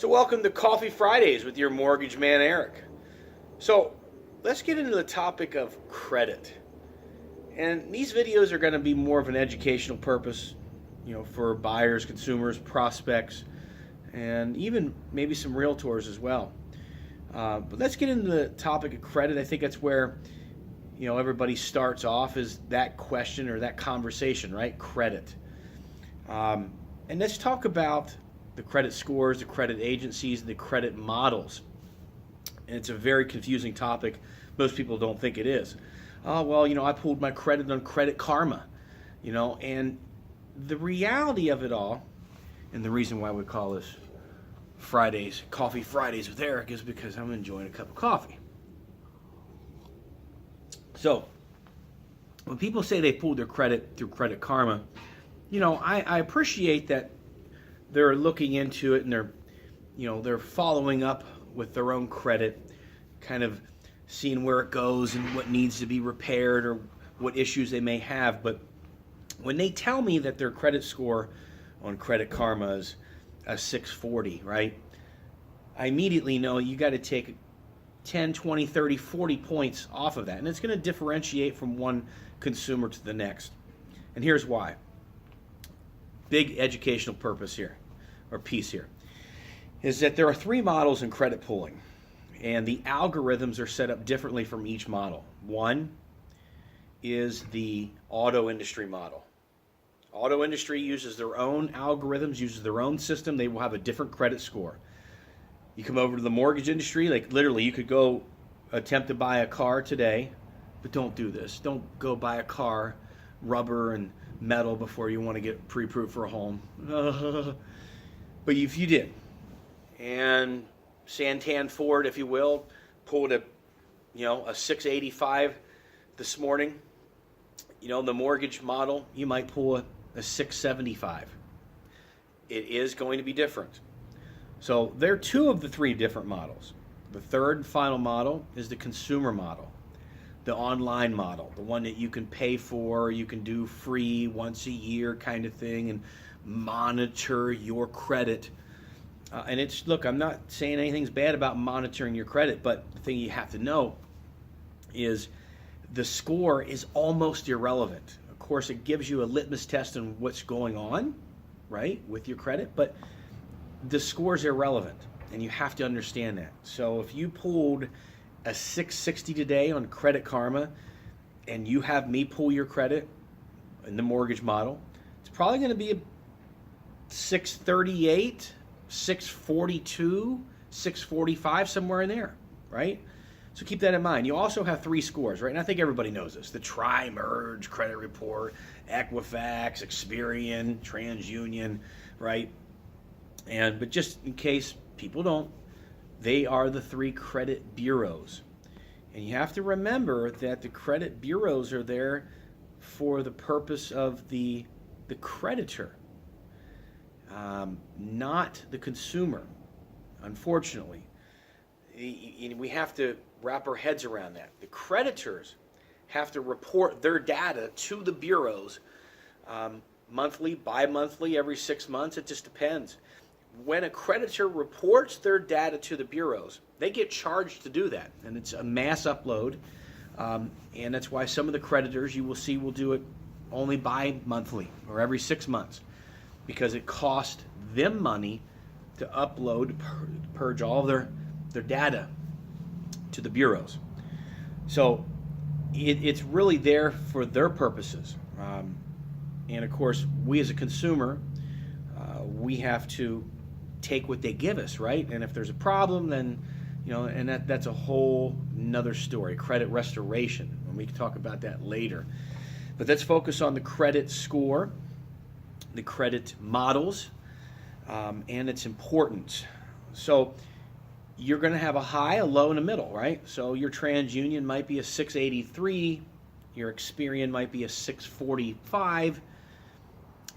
So welcome to Coffee Fridays with your mortgage man, Eric. So let's get into the topic of credit. And these videos are going to be more of an educational purpose, for buyers, consumers, prospects, and even maybe some realtors as well. But let's get into the topic of credit. I think that's where, everybody starts off is that question or that conversation, right? Credit. And let's talk about the credit scores, the credit agencies, the credit models. And it's a very confusing topic. Most people don't think it is. Oh, well, I pulled my credit on Credit Karma, and the reality of it all, and the reason why we call this Fridays, Coffee Fridays with Eric, is because I'm enjoying a cup of coffee. So, when people say they pulled their credit through Credit Karma, I appreciate that they're looking into it and they're following up with their own credit, kind of seeing where it goes and what needs to be repaired or what issues they may have. But when they tell me that their credit score on Credit Karma is a 640, right? I immediately know you got to take 10, 20, 30, 40 points off of that. And it's going to differentiate from one consumer to the next. And here's why. Big educational purpose here, or piece here, is that there are three models in credit pooling, and the algorithms are set up differently from each model. One is the auto industry model. Auto industry uses their own algorithms, uses their own system. They will have a different credit score. You come over to the mortgage industry, like literally you could go attempt to buy a car today, but don't do this. Don't go buy a car, rubber and metal, before you want to get pre-approved for a home. But if you did, and Santan Ford, if you will, pulled a 685 this morning, the mortgage model, you might pull a 675. It is going to be different. So there are two of the three different models. The third and final model is the consumer model, the online model, the one that you can pay for, you can do free once a year kind of thing and monitor your credit. And look, I'm not saying anything's bad about monitoring your credit, but the thing you have to know is the score is almost irrelevant. Of course, it gives you a litmus test on what's going on, right, with your credit, but the score is irrelevant, and you have to understand that. So if you pulled a 660 today on Credit Karma, and you have me pull your credit in the mortgage model, it's probably going to be a 638, 642, 645, somewhere in there, right? So keep that in mind. You also have three scores, right? And I think everybody knows this. The Tri-Merge Credit Report, Equifax, Experian, TransUnion, right? But just in case people don't, they are the three credit bureaus. And you have to remember that the credit bureaus are there for the purpose of the creditor, not the consumer, unfortunately. We have to wrap our heads around that. The creditors have to report their data to the bureaus monthly, bi-monthly, every 6 months. It just depends. When a creditor reports their data to the bureaus, they get charged to do that, and it's a mass upload, and that's why some of the creditors you will see will do it only bi-monthly or every 6 months, because it costs them money to upload, purge all of their data to the bureaus. So it's really there for their purposes, and of course we as a consumer, we have to take what they give us, right? And if there's a problem, then and that's a whole nother story, credit restoration, and we can talk about that later. But let's focus on the credit score, the credit models, and its importance. So you're going to have a high, a low, and a middle, right? So your TransUnion might be a 683, your Experian might be a 645,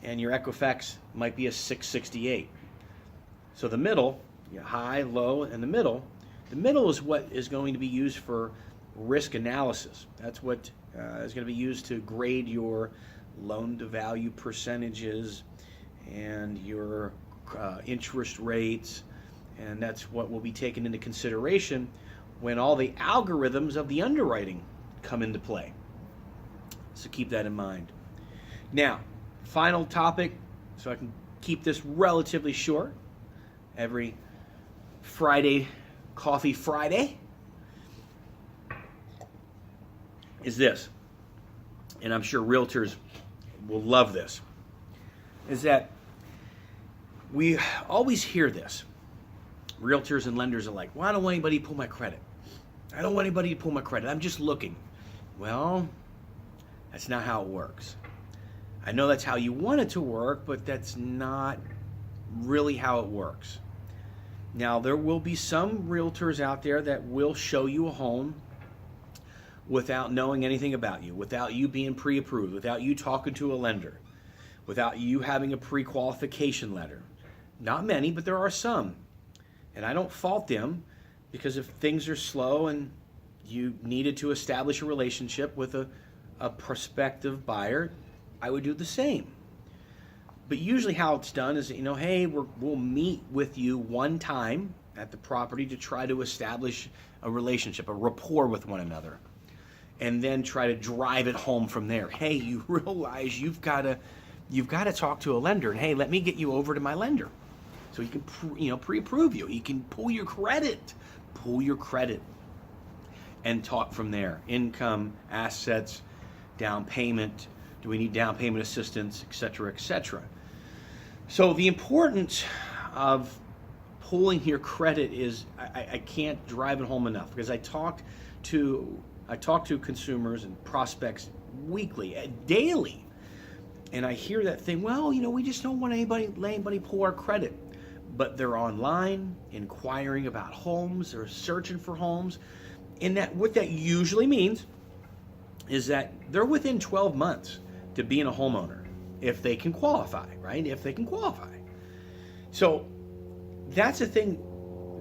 and your Equifax might be a 668. So the middle, high, low, and the middle is what is going to be used for risk analysis. That's what is going to be used to grade your loan-to-value percentages and your interest rates And that's what will be taken into consideration when all the algorithms of the underwriting come into play. So keep that in mind. Now, final topic, so I can keep this relatively short. Every Friday, Coffee Friday, is this, and I'm sure realtors will love this, is that we always hear this. Realtors and lenders are like, well, I don't want anybody to pull my credit. I don't want anybody to pull my credit. I'm just looking. Well, that's not how it works. I know that's how you want it to work, but that's not really how it works. Now, there will be some realtors out there that will show you a home without knowing anything about you, without you being pre-approved, without you talking to a lender, without you having a pre-qualification letter. Not many, but there are some. And I don't fault them, because if things are slow and you needed to establish a relationship with a prospective buyer, I would do the same. But usually how it's done is, hey, we'll meet with you one time at the property to try to establish a relationship, a rapport with one another, and then try to drive it home from there. Hey, you realize you've got to talk to a lender, and hey, let me get you over to my lender so he can pre-approve you. He can pull your credit, and talk from there. Income, assets, down payment. Do we need down payment assistance, et cetera, et cetera? So the importance of pulling your credit is, I can't drive it home enough, because I talk to consumers and prospects weekly, daily, and I hear that thing, well, we just don't want let anybody pull our credit. But they're online, inquiring about homes, they're searching for homes, and what that usually means is that they're within 12 months to being a homeowner, if they can qualify, right? If they can qualify. So that's a thing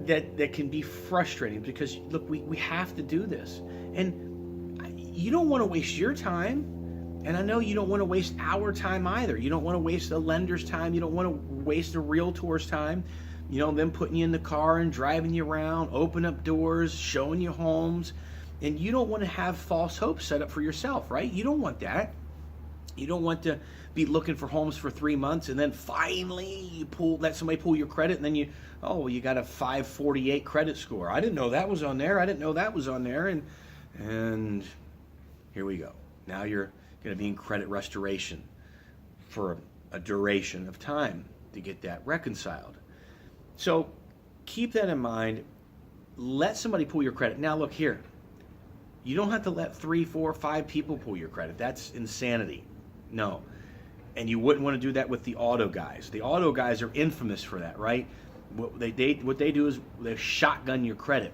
that can be frustrating, because look, we have to do this, and you don't want to waste your time, and I know you don't want to waste our time either. You don't want to waste the lender's time. You don't want to waste the realtor's time, them putting you in the car and driving you around, open up doors, showing you homes, and you don't want to have false hopes set up for yourself, right? You don't want that. You don't want to be looking for homes for 3 months and then finally you let somebody pull your credit, and then you got a 548 credit score. I didn't know that was on there. And here we go. Now you're going to be in credit restoration for a duration of time to get that reconciled. So keep that in mind. Let somebody pull your credit. Now look here. You don't have to let 3, 4, 5 people pull your credit. That's insanity. No. And you wouldn't want to do that with the auto guys. The auto guys are infamous for that, right? What they do is they shotgun your credit.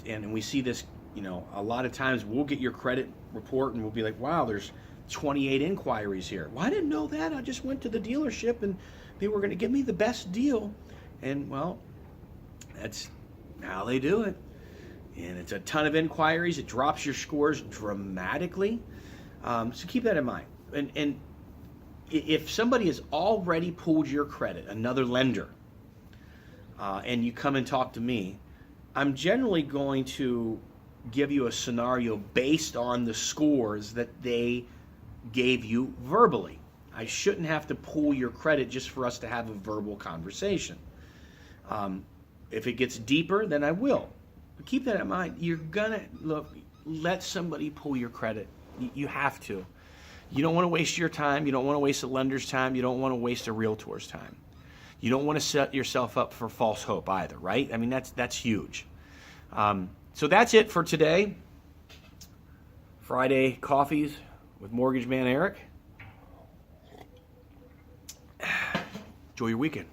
And we see this, a lot of times we'll get your credit report and we'll be like, wow, there's 28 inquiries here. Well, I didn't know that. I just went to the dealership and they were going to give me the best deal. And well, that's how they do it. And it's a ton of inquiries. It drops your scores dramatically. So keep that in mind. And if somebody has already pulled your credit, another lender, and you come and talk to me, I'm generally going to give you a scenario based on the scores that they gave you verbally. I shouldn't have to pull your credit just for us to have a verbal conversation. If it gets deeper, then I will. But keep that in mind. You're going to, let somebody pull your credit. You have to. You don't want to waste your time. You don't want to waste a lender's time. You don't want to waste a realtor's time. You don't want to set yourself up for false hope either, right? I mean, that's huge. So that's it for today. Friday Coffees with Mortgage Man Eric. Enjoy your weekend.